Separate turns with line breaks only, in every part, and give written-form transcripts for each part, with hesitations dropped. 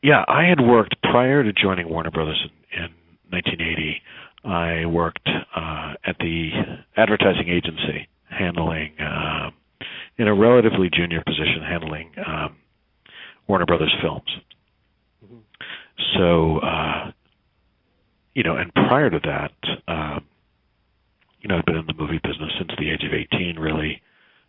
Yeah, I had worked prior to joining Warner Brothers in 1980. I worked at the advertising agency, handling in a relatively junior position, handling Warner Brothers films.
Mm-hmm.
So, and prior to that, I've been in the movie business since the age of 18, really,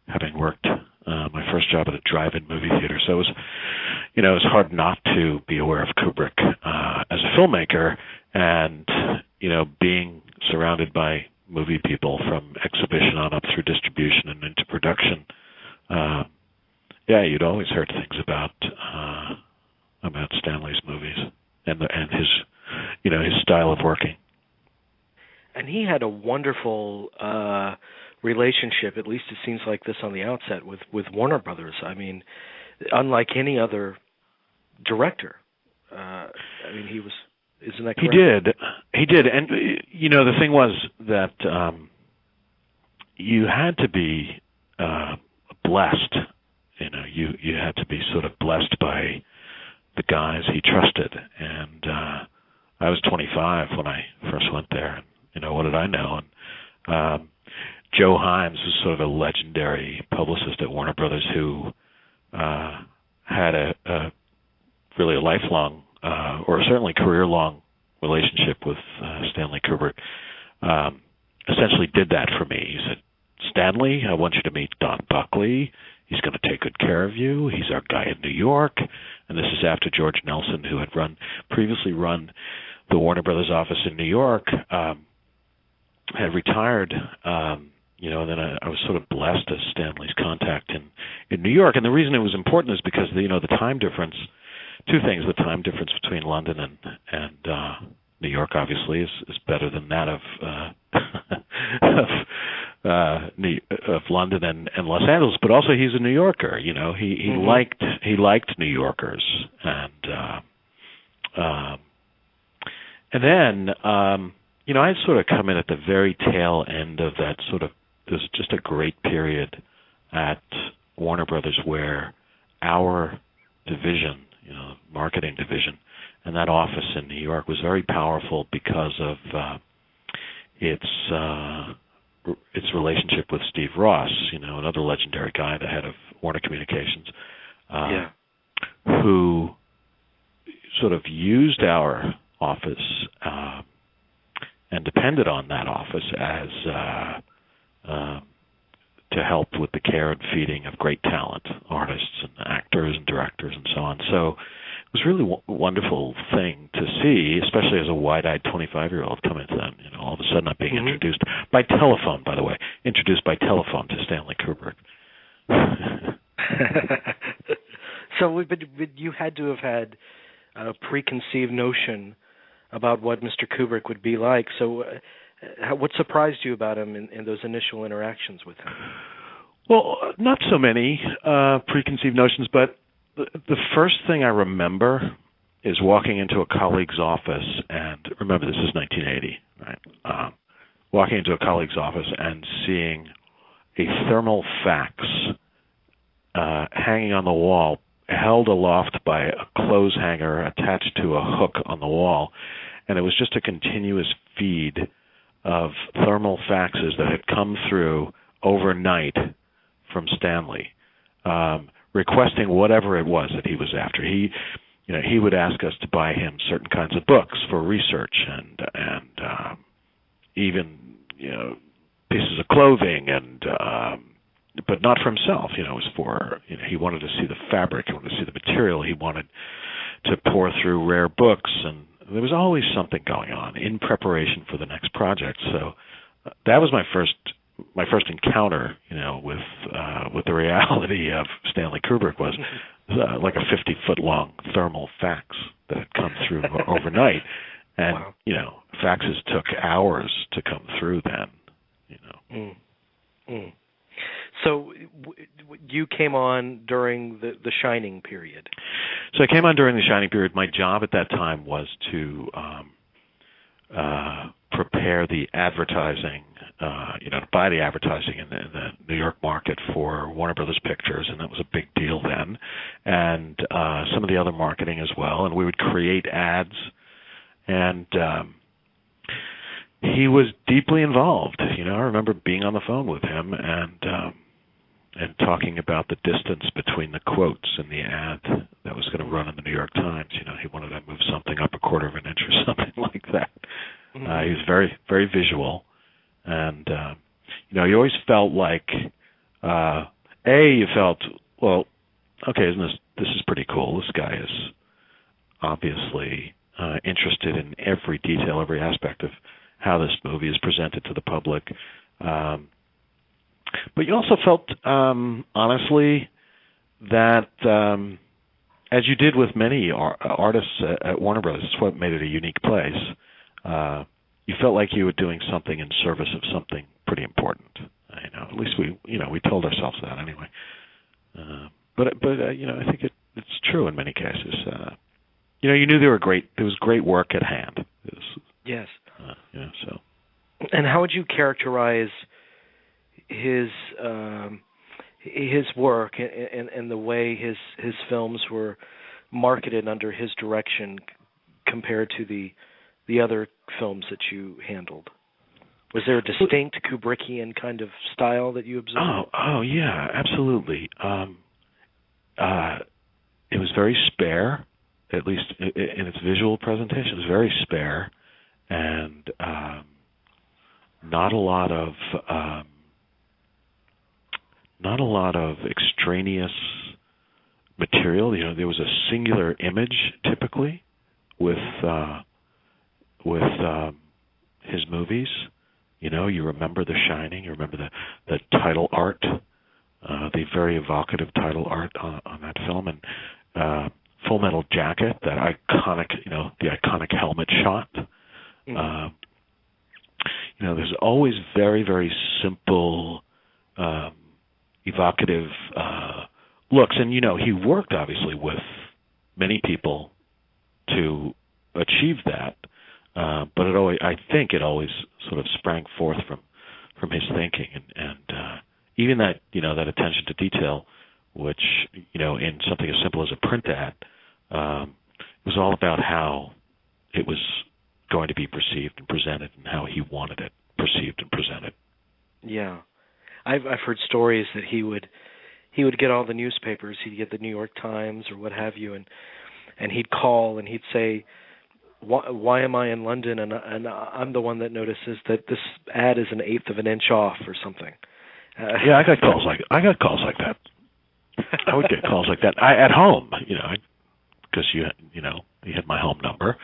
having worked my first job at a drive-in movie theater. So it was hard not to be aware of Kubrick as a filmmaker, and being surrounded by movie people from exhibition on up through distribution and into production. You'd always heard things about Stanley's movies and his his style of working.
And he had a wonderful relationship, at least it seems like this on the outset, with Warner Brothers. I mean, unlike any other director. He was. Isn't that correct?
He did. And, the thing was that you had to be blessed. You had to be sort of blessed by the guys he trusted. And I was 25 when I first went there. And, what did I know? And Joe Himes was sort of a legendary publicist at Warner Brothers who had a really a lifelong or certainly career-long relationship with Stanley Kubrick. Essentially did that for me. He said, Stanley, I want you to meet Don Buckley. He's going to take good care of you. He's our guy in New York. And this is after George Nelson, who had previously run the Warner Brothers office in New York, had retired. And then I was sort of blessed as Stanley's contact in New York. And the reason it was important is because the time difference. Two things: the time difference between London and New York, obviously, is better than that of London and Los Angeles. But also, he's a New Yorker. He
mm-hmm.
liked New Yorkers, and then I had sort of come in at the very tail end of that sort of. There's just a great period at Warner Brothers where our division, marketing division, and that office in New York was very powerful because of its relationship with Steve Ross, another legendary guy, the head of Warner Communications, who sort of used our office and depended on that office as to help with the care and feeding of great talent, artists and actors and directors and so on. So it was really a wonderful thing to see, especially as a wide-eyed 25-year-old come into that. All of a sudden I'm being
mm-hmm.
introduced by telephone, by the way, to Stanley Kubrick.
So but you had to have had a preconceived notion about what Mr. Kubrick would be like. So what surprised you about him in those initial interactions with him?
Well, not so many preconceived notions, but the first thing I remember is walking into a colleague's office, and remember this is 1980, right? Walking into a colleague's office and seeing a thermal fax hanging on the wall, held aloft by a clothes hanger attached to a hook on the wall, and it was just a continuous feed of thermal faxes that had come through overnight from Stanley, requesting whatever it was that he was after. He would ask us to buy him certain kinds of books for research and even pieces of clothing but not for himself. It was for he wanted to see the fabric, he wanted to see the material, he wanted to pour through rare books, and there was always something going on in preparation for the next project. So that was my first encounter, with the reality of Stanley Kubrick was like a 50-foot long thermal fax that had come through overnight, and
wow.
Faxes took hours to come through then.
So you came on during the Shining period.
So I came on during the Shining period. My job at that time was to prepare the advertising, to buy the advertising in the New York market for Warner Brothers Pictures, and that was a big deal then, and some of the other marketing as well. And we would create ads, and he was deeply involved. I remember being on the phone with him and talking about the distance between the quotes in the ad that was going to run in the New York Times. He wanted to move something up a quarter of an inch or something like that. He was very, very visual, and you always felt like, you felt, well, okay, this is pretty cool. This guy is obviously interested in every detail, every aspect of how this movie is presented to the public. But you also felt, honestly, that as you did with many artists at Warner Brothers, it's what made it a unique place. You felt like you were doing something in service of something pretty important. At least we told ourselves that anyway. But I think it's true in many cases. You knew there was great work at hand.
Yes.
So.
And how would you characterize his work and the way his films were marketed under his direction compared to the other films that you handled? Was there a distinct Kubrickian kind of style that you observed?
Oh yeah, absolutely. It was very spare, at least in its visual presentation. It was very spare, and not a lot of extraneous material. There was a singular image typically with his movies. You remember The Shining. You remember the title art, the very evocative title art on that film, and Full Metal Jacket, that iconic, the iconic helmet shot. There's always very, very simple, evocative looks, and he worked obviously with many people to achieve that, but I think it always sort of sprang forth from his thinking, and even that that attention to detail, which in something as simple as a print ad, was all about how it was going to be perceived and presented, and how he wanted it perceived and presented.
Yeah, I've heard stories that he would get all the newspapers. He'd get the New York Times or what have you, and he'd call and he'd say, "Why am I in London?" And I'm the one that notices that this ad is an eighth of an inch off or something.
Yeah, I got calls like that. I would get calls like that at home, because you had my home number,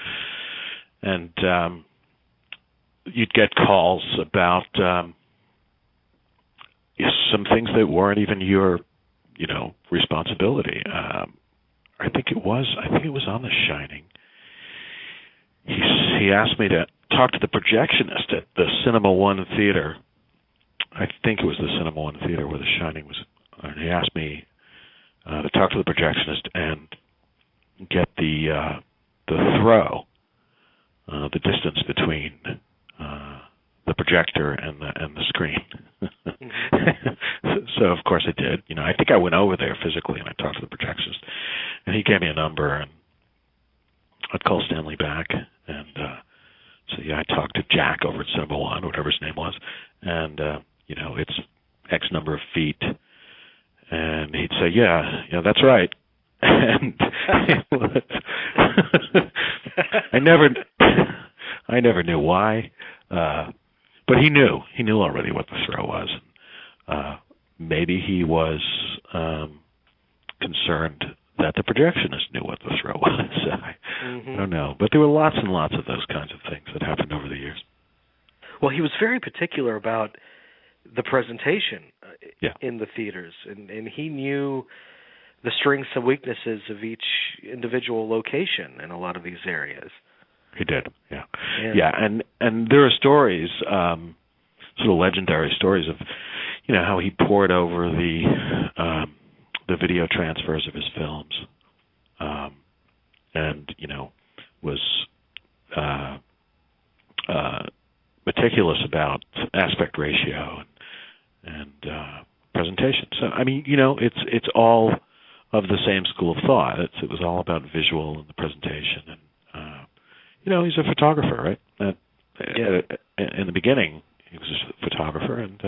and you'd get calls about some things that weren't even your responsibility. I think it was on The Shining. He asked me to talk to the projectionist at the Cinema One theater. I think it was the Cinema One theater where The Shining was. And he asked me to talk to the projectionist and get the throw, the distance between the projector and the screen. So of course I did. I think I went over there physically and I talked to the projectionist, and he gave me a number, and I'd call Stanley back, and so I talked to Jack over at Cinema One, whatever his name was, and it's X number of feet, and he'd say, yeah, that's right. And I never knew why, but he knew already what the throw was. Maybe he was concerned that the projectionist knew what the throw was. I don't know, but there were lots and lots of those kinds of things that happened over the years.
Well, he was very particular about the presentation in the theaters, and he knew the strengths and weaknesses of each individual location in a lot of these areas.
He did, yeah. And there are stories, sort of legendary stories of, how he poured over the video transfers of his films, and was meticulous about aspect ratio and presentation. So I mean, it's all of the same school of thought. It was all about visual and the presentation, and he's a photographer, right? In the beginning, he was a photographer, and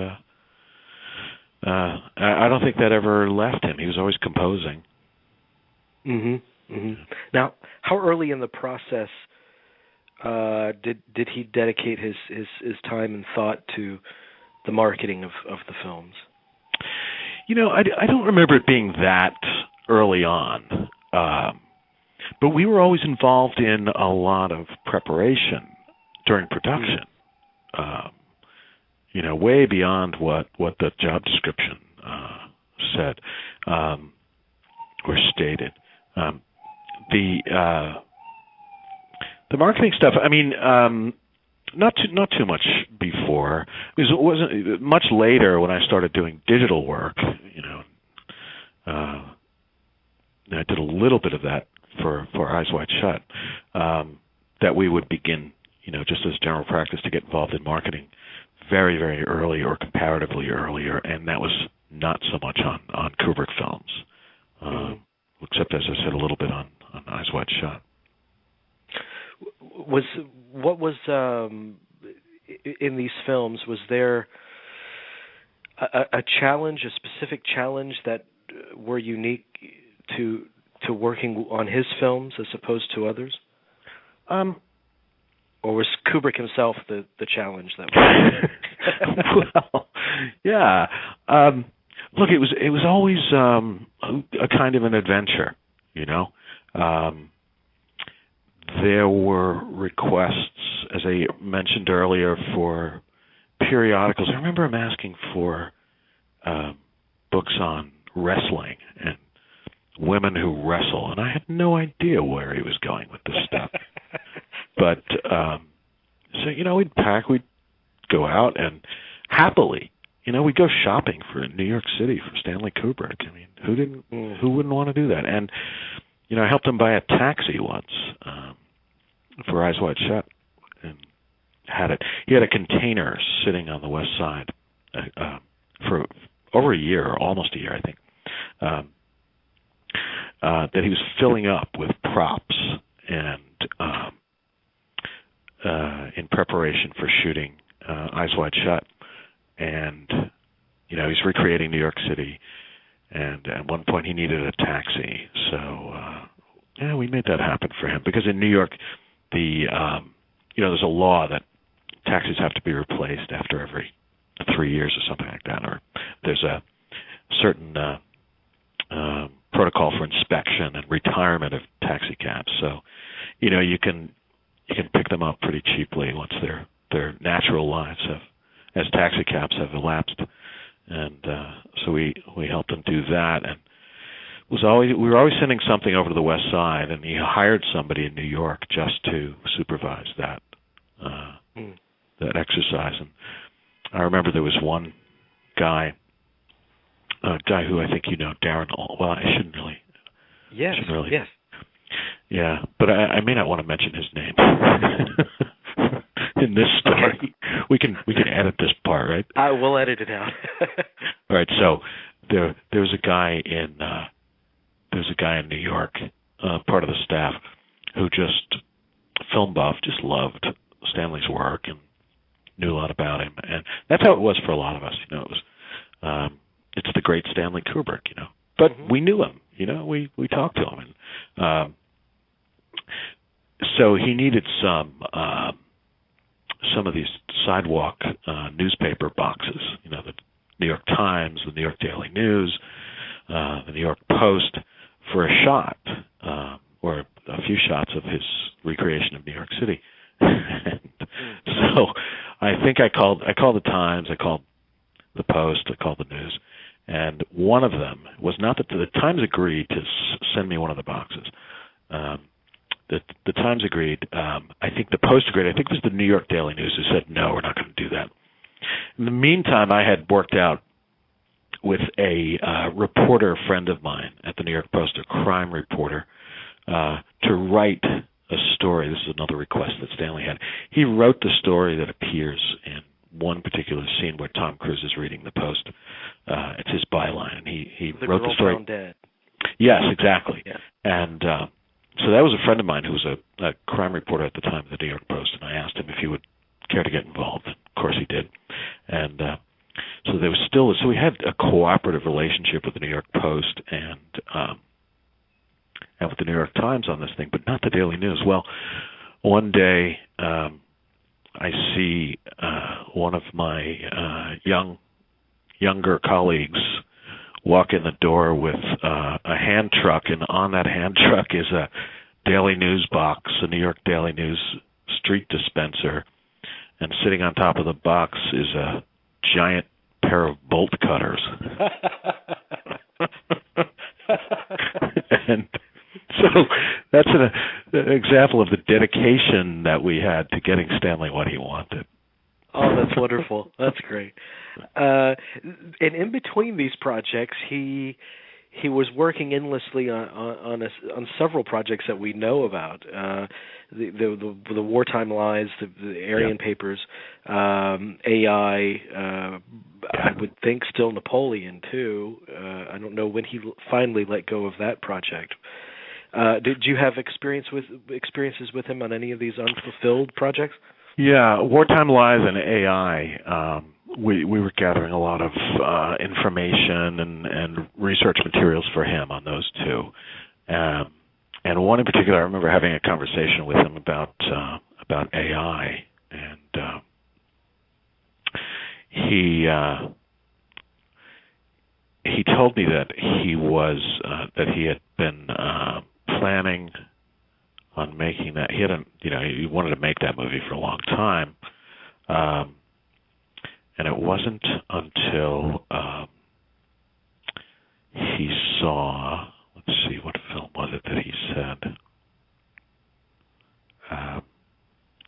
I don't think that ever left him. He was always composing.
Mm-hmm. Mm-hmm. Now, how early in the process did he dedicate his time and thought to the marketing of the films?
I don't remember it being that early on, but we were always involved in a lot of preparation during production. Way beyond what the job description said or stated. The marketing stuff, I mean, not too much before. Because it wasn't much later when I started doing digital work. I did a little bit of that for Eyes Wide Shut. That we would begin, just as general practice, to get involved in marketing very, very early or comparatively earlier, and that was not so much on Kubrick films, except, as I said, a little bit on Eyes Wide Shut.
What was in these films? Was there a challenge, a specific challenge that were unique to working on his films as opposed to others? Or was Kubrick himself the challenge that was?
Well, yeah. Look, it was always a kind of an adventure, There were requests, as I mentioned earlier, for periodicals. I remember him asking for books on wrestling and women who wrestle, and I had no idea where he was going with this stuff. But so we'd pack, we'd go out, and happily, we'd go shopping for New York City for Stanley Kubrick. I mean, who wouldn't want to do that? And I helped him buy a taxi once for Eyes Wide Shut, and he had a container sitting on the West Side for over a year, or almost a year, I think, that he was filling up with props and in preparation for shooting Eyes Wide Shut. And he's recreating New York City, and at one point he needed a taxi, so we made that happen for him, because in New York there's a law that taxis have to be replaced after every 3 years or something like that, or there's a certain protocol for inspection and retirement of taxi cabs. So you can pick them up pretty cheaply once their natural lives as taxi cabs have elapsed, and so we helped him do that, and we were always sending something over to the West Side, and he hired somebody in New York just to supervise that exercise. And I remember there was one guy who I think Darren. Well, I shouldn't really.
Yes. Yes.
Yeah, but I may not want to mention his name in this story. We can edit this part, right?
I will edit it out.
All right. So there was a guy in New York, part of the staff, who just film buff, just loved Stanley's work and knew a lot about him, and that's how it was for a lot of us. It was it's the great Stanley Kubrick, But we knew him, we talked to him, and so he needed some of these sidewalk newspaper boxes, the New York Times, the New York Daily News, the New York Post, for a shot or a few shots of his recreation of New York City. And so I think I called the Times, I called the Post, I called the News, and one of them was not that the Times agreed to send me one of the boxes. The Times agreed. I think the Post agreed. I think it was the New York Daily News who said, no, we're not going to do that. In the meantime, I had worked out with a reporter friend of mine at the New York Post, a crime reporter, to write a story. This is another request that Stanley had. He wrote the story that appears in one particular scene where Tom Cruise is reading the Post. It's his byline, and he wrote the story.
Found dead.
Yes, exactly.
Yeah.
And so that was a friend of mine who was a crime reporter at the time of the New York Post, and I asked him if he would care to get involved. And of course, he did. And so there was still so we had a cooperative relationship with the New York Post and with the New York Times on this thing, but not the Daily News. Well, one day I see one of my younger colleagues walk in the door with a hand truck, and on that hand truck is a Daily News box, a New York Daily News street dispenser, and sitting on top of the box is a giant pair of bolt cutters. And so that's an example of the dedication that we had to getting Stanley what he wanted.
Oh, that's wonderful. That's great. And in between these projects, he was working endlessly on several projects that we know about. The Wartime Lies, the Aryan Papers, AI. I would think still Napoleon too. I don't know when he finally let go of that project. Did you have experiences with him on any of these Unfulfilled projects?
Yeah, Wartime Lies and AI. We were gathering a lot of information and research materials for him on those two. And one in particular, I remember having a conversation with him about AI, and he told me that he had been planning on making that. He wanted to make that movie for a long time, and it wasn't until he saw. Let's see, what film was it that he said?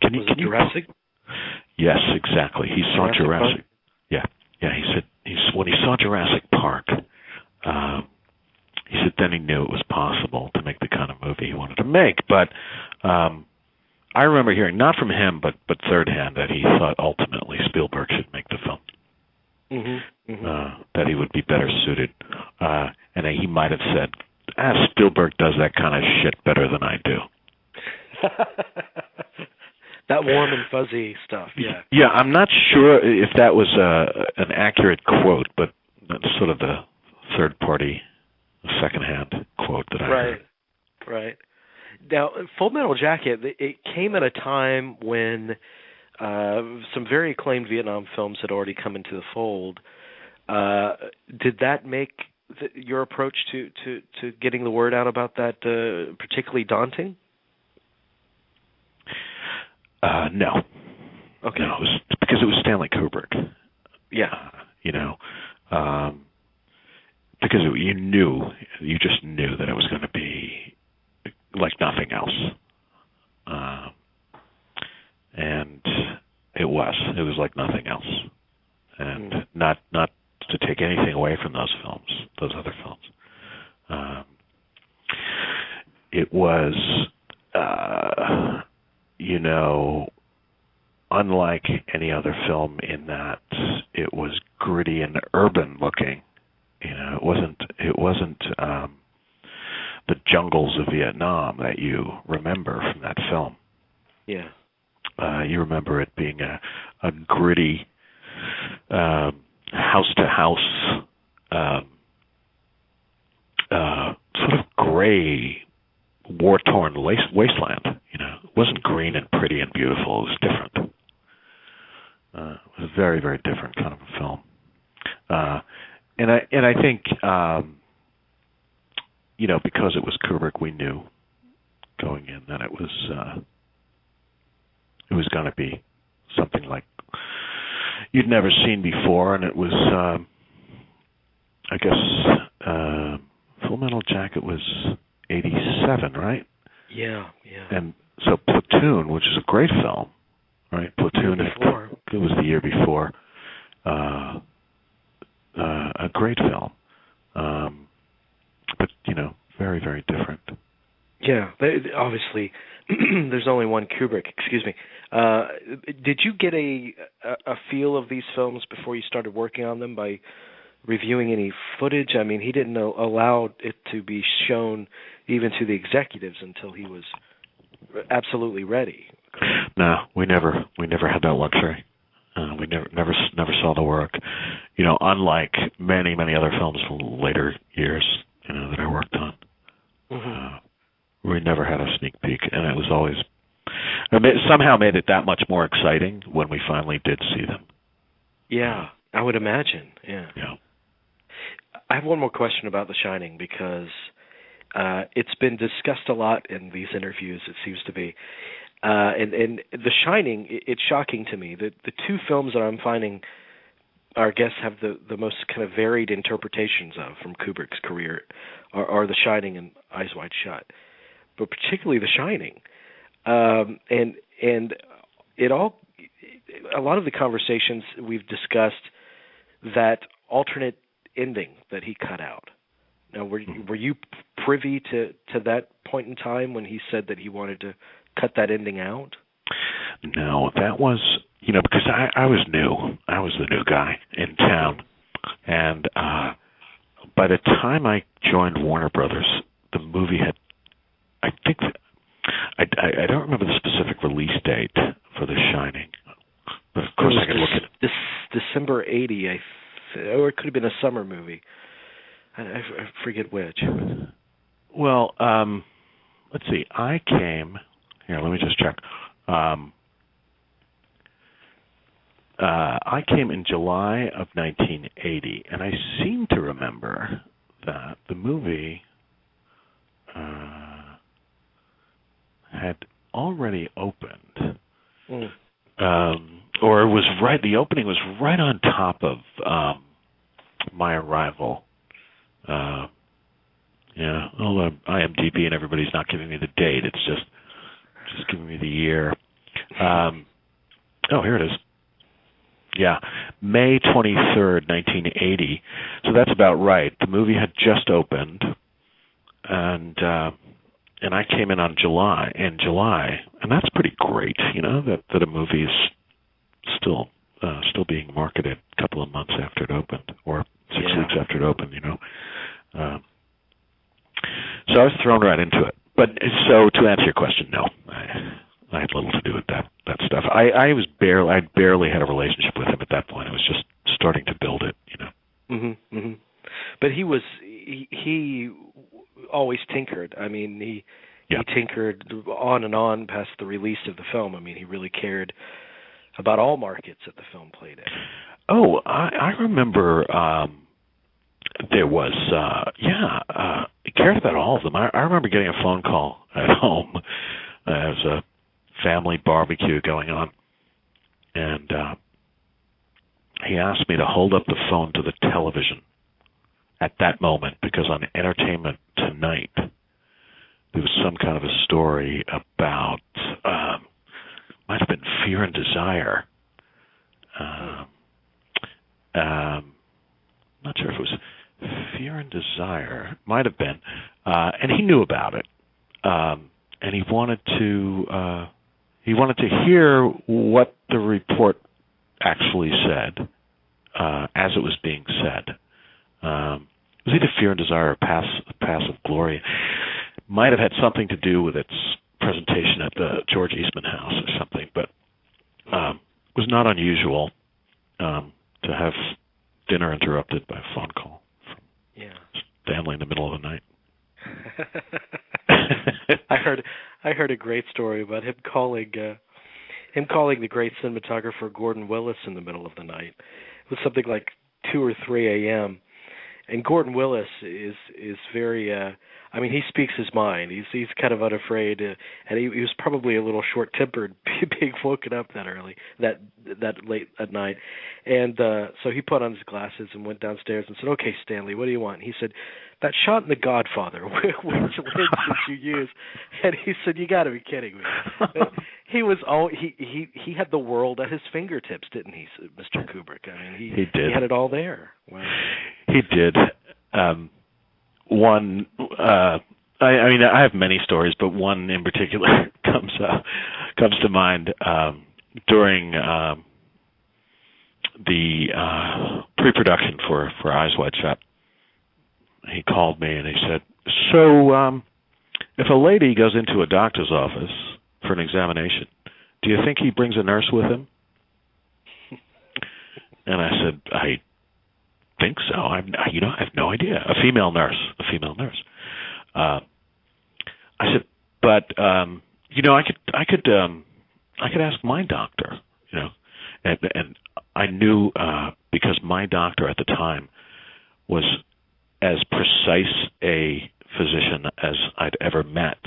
Can you
Jurassic?
Yes, exactly. He saw Jurassic. Yeah. He said when he saw Jurassic Park. He said then he knew it was possible to make the kind of movie he wanted to make. But I remember hearing, not from him, but third hand, that he thought ultimately Spielberg should make the film. That he would be better suited. And he might have said, Spielberg does that kind of shit better than I do.
That warm and fuzzy stuff, yeah.
Yeah, I'm not sure if that was an accurate quote, but that's sort of the third-party, second-hand quote that I heard.
Right. Now, Full Metal Jacket, it came at a time when some very acclaimed Vietnam films had already come into the fold. Did that make your approach to getting the word out about that particularly daunting?
No.
Okay.
No, it was because it was Stanley Kubrick.
Yeah.
Because you just knew that it was going to be like nothing else. And it was like nothing else. And not to take anything away from those other films. It was, unlike any other film in that it was gritty and urban looking. It wasn't the jungles of Vietnam that you remember from that film.
Yeah.
You remember it being a gritty, house-to-house, sort of gray, war-torn wasteland. It wasn't green and pretty and beautiful. It was different. It was a very, very different kind of a film. And I think, because it was Kubrick, we knew going in that it was going to be something like you'd never seen before, and it was, I guess, Full Metal Jacket was 87, right?
Yeah.
And so Platoon, which is a great film, right? Platoon, it was the year before. A great film, but very, very different.
Yeah, obviously, there's only one Kubrick. Excuse me. Did you get a feel of these films before you started working on them by reviewing any footage? I mean, he didn't allow it to be shown even to the executives until he was absolutely ready.
No, we never had that luxury. We never saw the work. You know, unlike many other films from later years, you know, that I worked on. We never had a sneak peek, and it was always somehow made it that much more exciting when we finally did see them.
Yeah, I would imagine. Yeah. I have one more question about The Shining because it's been discussed a lot in these interviews. It seems to be, and The Shining. It's shocking to me that the two films that I'm finding our guests have the most kind of varied interpretations of from Kubrick's career are The Shining and Eyes Wide Shut, but particularly The Shining, and it all. A lot of the conversations we've discussed that alternate ending that he cut out. Now, were you privy to that point in time when he said that he wanted to cut that ending out?
No, that was, you know, because I was new. I was the new guy in town. And by the time I joined Warner Brothers, the movie had, I think, I don't remember the specific release date for The Shining. But of course I could look at it.
December 80, or it could have been a summer movie. I forget which.
Well, let's see. I came, here, let me just check. I came in July of 1980, and I seem to remember that the movie had already opened. Or it was right, the opening was right on top of my arrival. Although IMDb and everybody's not giving me the date, it's just giving me the year. Here it is. Yeah, May 23rd, 1980. So that's about right. The movie had just opened, and I came in July, and that's pretty great, you know, that a movie is still being marketed a couple of months after it opened, or 6 weeks after it opened, you know. So I was thrown right into it. But so to answer your question, no, I had little to do with that stuff. I barely had a relationship with him at that point. I was just starting to build it, you know.
But he always tinkered. I mean, he tinkered on and on past the release of the film. I mean, he really cared about all markets that the film played in.
Oh, I remember there was, he cared about all of them. I remember getting a phone call at home. There was a family barbecue going on, and he asked me to hold up the phone to the television at that moment, because on Entertainment Tonight, there was some kind of a story about, might have been Fear and Desire. Not sure if it was Fear and Desire. Might have been. And he knew about it. And he wanted to hear what the report actually said as it was being said. It was either Fear and Desire or Pass of Glory. Might have had something to do with its presentation at the George Eastman House or something, but it was not unusual to have dinner interrupted by a phone call from Stanley in the middle of the night.
I heard a great story about him calling the great cinematographer Gordon Willis in the middle of the night. It was something like 2 or 3 a.m. And Gordon Willis is very. I mean, he speaks his mind. He's kind of unafraid, and he was probably a little short-tempered, being woken up that early, that late at night. And so he put on his glasses and went downstairs and said, "Okay, Stanley, what do you want?" He said, "That shot in The Godfather, which lens did you use?" And he said, "You got to be kidding me." He was he had the world at his fingertips, didn't he, Mr. Kubrick? I mean, he did. He had it all there. Wow.
He did. One I mean, I have many stories, but one in particular comes to mind during the pre-production for Eyes Wide Shut. He called me and he said, "So, if a lady goes into a doctor's office for an examination, do you think he brings a nurse with him?" And I said, "I think so. I have no idea. A female nurse. I said, "But I could ask my doctor, and I knew because my doctor at the time was as precise a physician as I'd ever met,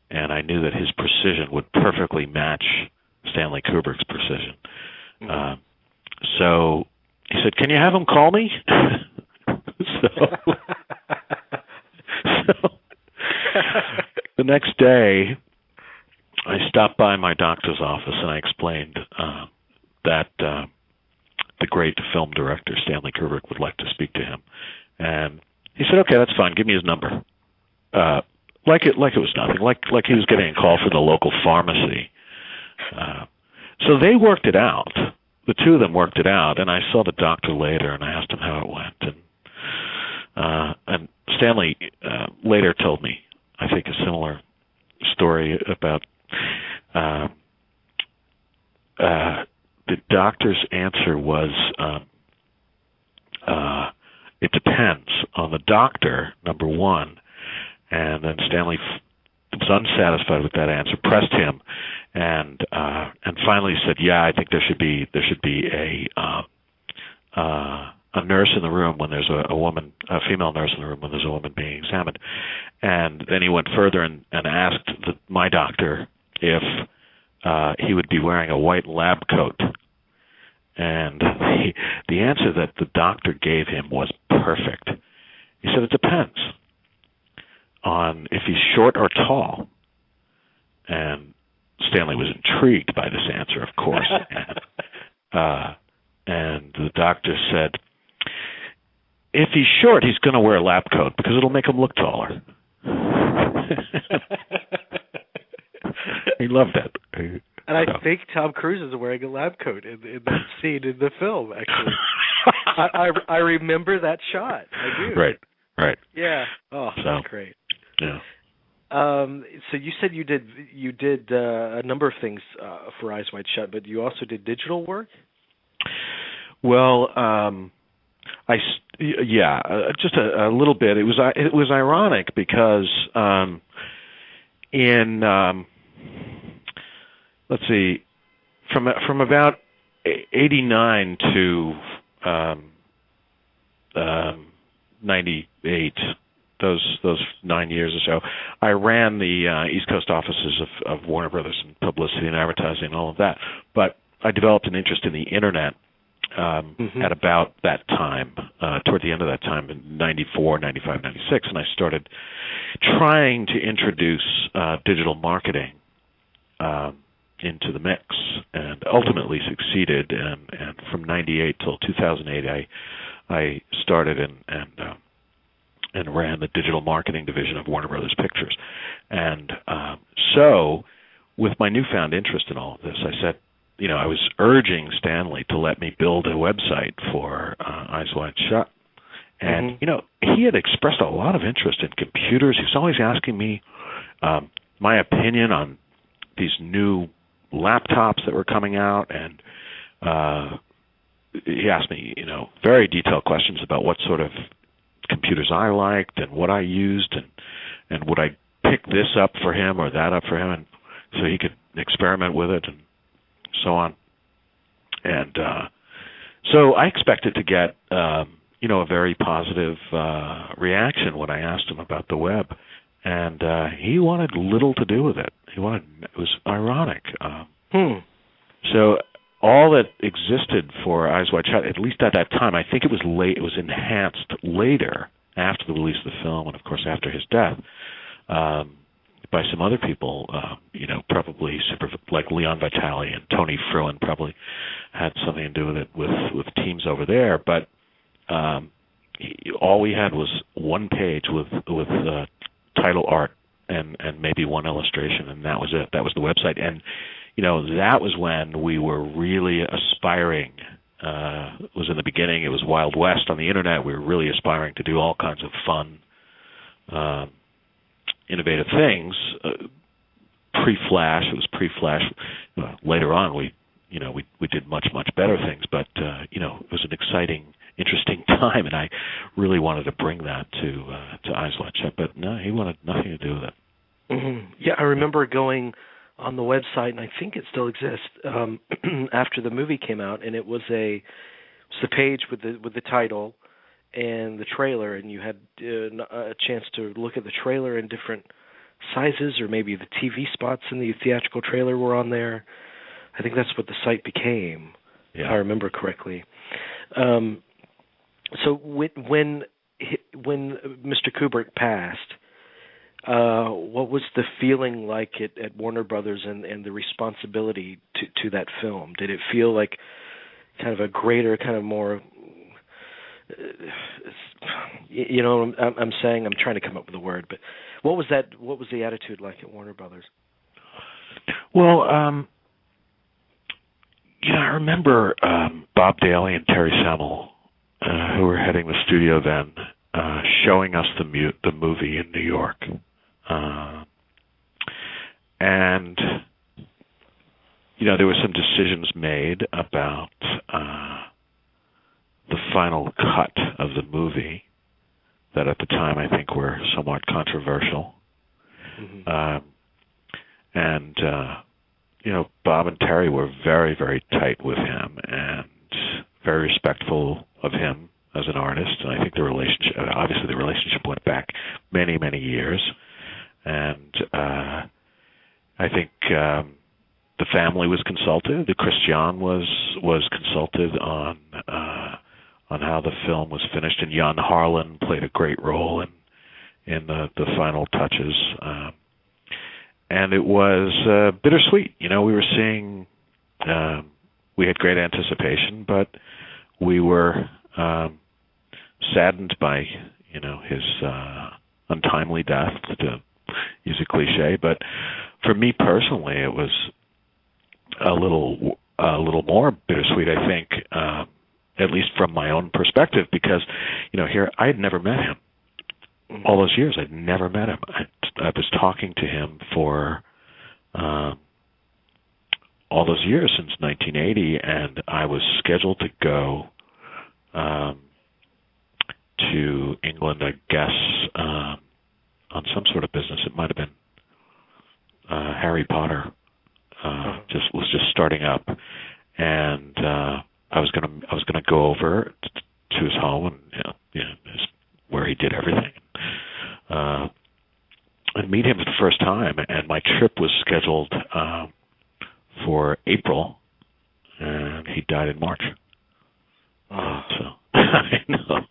and I knew that his precision would perfectly match Stanley Kubrick's precision."
Mm-hmm.
So he said, "Can you have him call me?" so the next day, I stopped by my doctor's office and I explained that the great film director Stanley Kubrick would like to speak to him, and he said, "Okay, that's fine. Give me his number." Like it was nothing. Like he was getting a call from the local pharmacy. So they worked it out. The two of them worked it out, and I saw the doctor later, and I asked him how it went, and Stanley later told me, I think, a similar story about the doctor's answer was, it depends on the doctor, number one, and then Stanley was unsatisfied with that answer, pressed him, and finally said, "Yeah, I think there should be a nurse in the room when there's a female nurse in the room when there's a woman being examined." And then he went further and asked my doctor if he would be wearing a white lab coat. And the answer that the doctor gave him was perfect. He said, "It depends on if he's short or tall." And Stanley was intrigued by this answer, of course. And the doctor said, "If he's short, he's going to wear a lab coat because it'll make him look taller." He loved that.
And I think Tom Cruise is wearing a lab coat in that scene in the film, actually. I remember that shot. I do.
Right.
Yeah. Oh, that's great.
Yeah.
So you said you did a number of things for Eyes Wide Shut, but you also did digital work?
Well, just a little bit. It was ironic because let's see, from about 89 to 98, those 9 years or so, I ran the East Coast offices of Warner Brothers and publicity and advertising and all of that. But I developed an interest in the internet at about that time, toward the end of that time, in 94, 95, 96, and I started trying to introduce digital marketing into the mix, and ultimately succeeded. And from 98 till 2008, I started and ran the digital marketing division of Warner Brothers Pictures. And so, with my newfound interest in all of this, I said, I was urging Stanley to let me build a website for Eyes Wide Shut. And, he had expressed a lot of interest in computers. He was always asking me my opinion on these new laptops that were coming out. And he asked me, very detailed questions about what sort of computers I liked and what I used, and would I pick this up for him or that up for him, and so he could experiment with it and so on. And so I expected to get a very positive reaction when I asked him about the web, and he wanted little to do with it. It was ironic. So all that existed for Eyes Wide Shut, at least at that time, I think it was late. It was enhanced later, after the release of the film, and of course after his death, by some other people. Probably like Leon Vitale and Tony Fruin probably had something to do with it with teams over there. But all we had was one page with title art and maybe one illustration, and that was it. That was the website. And that was when we were really aspiring. It was in the beginning. It was Wild West on the internet. We were really aspiring to do all kinds of fun, innovative things. Pre-Flash. It was pre-Flash. Later on, we did much better things. But it was an exciting, interesting time, and I really wanted to bring that to Eyes Wide Shut. But no, he wanted nothing to do with it.
Mm-hmm. Yeah, I remember going on the website, and I think it still exists, after the movie came out, and it was the page with the title and the trailer, and you had a chance to look at the trailer in different sizes, or maybe the TV spots in the theatrical trailer were on there. I think that's what the site became, if I remember correctly. So when Mr. Kubrick passed, what was the feeling like at Warner Brothers and the responsibility to that film? Did it feel like kind of a greater, kind of more, I'm saying, I'm trying to come up with a word, but what was the attitude like at Warner Brothers?
Well, I remember Bob Daly and Terry Semel, who were heading the studio then, showing us the movie in New York. And there were some decisions made about the final cut of the movie that at the time I think were somewhat controversial. Mm-hmm. And Bob and Terry were very, very tight with him and very respectful of him as an artist. And I think the relationship went back many, many years. And I think the family was consulted. Christian was consulted on how the film was finished, and Jan Harlan played a great role in the final touches. And it was bittersweet. We were seeing, we had great anticipation, but we were saddened by, his untimely death, to use a cliche. But for me personally, it was a little more bittersweet, I think, at least from my own perspective, because, here I had never met him. All those years, I'd never met him. I was talking to him for all those years since 1980, and I was scheduled to go to England, I guess, on some sort of business. It might have been Harry Potter. Was just starting up, and I was gonna go over to his home and where he did everything, and meet him for the first time. And my trip was scheduled for April, and he died in March. So I know.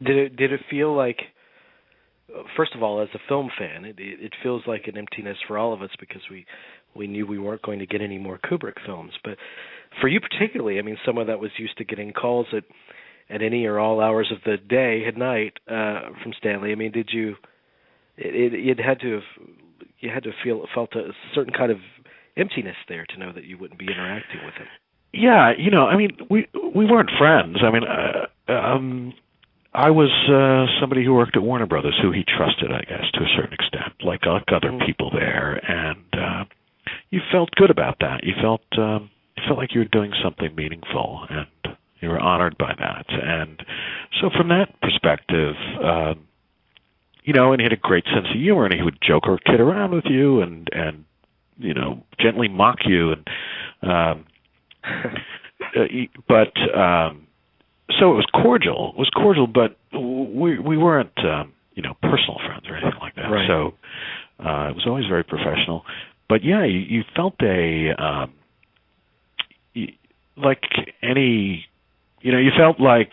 Did it feel like? First of all, as a film fan, it feels like an emptiness for all of us, because we knew we weren't going to get any more Kubrick films. But for you particularly, I mean, someone that was used to getting calls at any or all hours of the day, at night, from Stanley. I mean, did you? You had to felt a certain kind of emptiness there to know that you wouldn't be interacting with him.
Yeah, I mean, we weren't friends. I mean, I was somebody who worked at Warner Brothers, who he trusted, I guess, to a certain extent, like other people there, and you felt good about that. You felt like you were doing something meaningful, and you were honored by that. And so, from that perspective, and he had a great sense of humor, and he would joke or kid around with you, and gently mock you, and but. So it was cordial. But we weren't, personal friends or anything like that.
Right.
So it was always very professional. But yeah, you felt like any, you felt like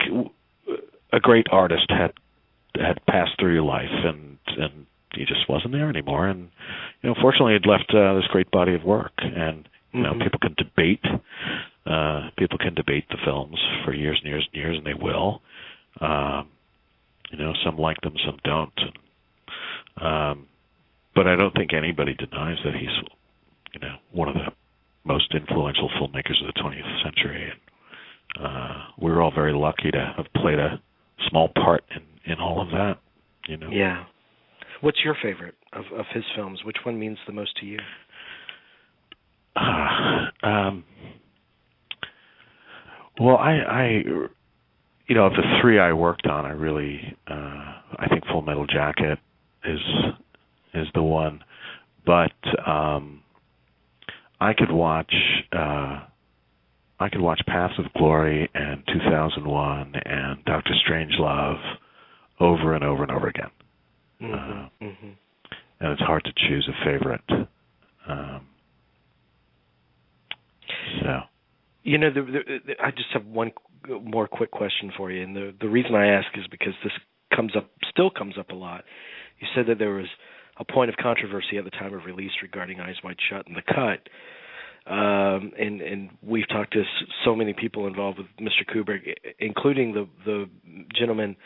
a great artist had passed through your life, and he just wasn't there anymore. And fortunately, he'd left this great body of work, and people can debate. People can debate the films for years and years and years, and they will. Some like them, some don't. But I don't think anybody denies that he's, one of the most influential filmmakers of the 20th century. And we were all very lucky to have played a small part in all of that.
Yeah. What's your favorite of his films? Which one means the most to you?
Well, I of the three I worked on, I really, I think Full Metal Jacket is the one. But I could watch Paths of Glory and 2001 and Dr. Strangelove over and over and over again. And it's hard to choose a favorite.
I just have one more quick question for you, and the reason I ask is because this still comes up a lot. You said that there was a point of controversy at the time of release regarding Eyes Wide Shut and the cut, and we've talked to so many people involved with Mr. Kubrick, including the gentleman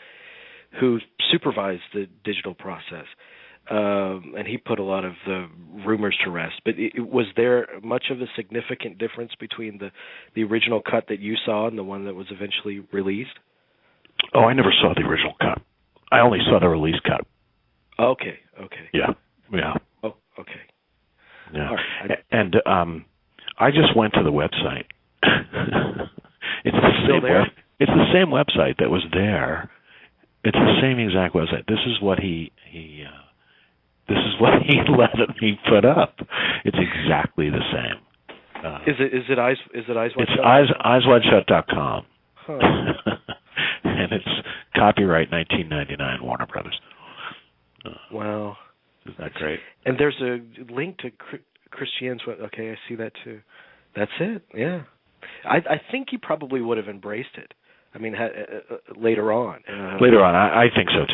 who supervised the digital process. And he put a lot of the rumors to rest. But was there much of a significant difference between the original cut that you saw and the one that was eventually released?
Oh, I never saw the original cut. I only saw the release cut.
Okay.
Yeah.
Oh, okay.
Yeah.
All right.
And I just went to the website. It's the same website that was there. It's the same exact website. This is what he let me put up. It's exactly the same.
Is it Eyes Wide Shut?
It's eyeswideshut.com.
Huh.
And it's copyright 1999 Warner Brothers.
Wow.
Isn't that great?
And there's a link to Christiane's. Okay, I see that too. That's it. Yeah. I think he probably would have embraced it. I mean, later on.
Later on, I think so too.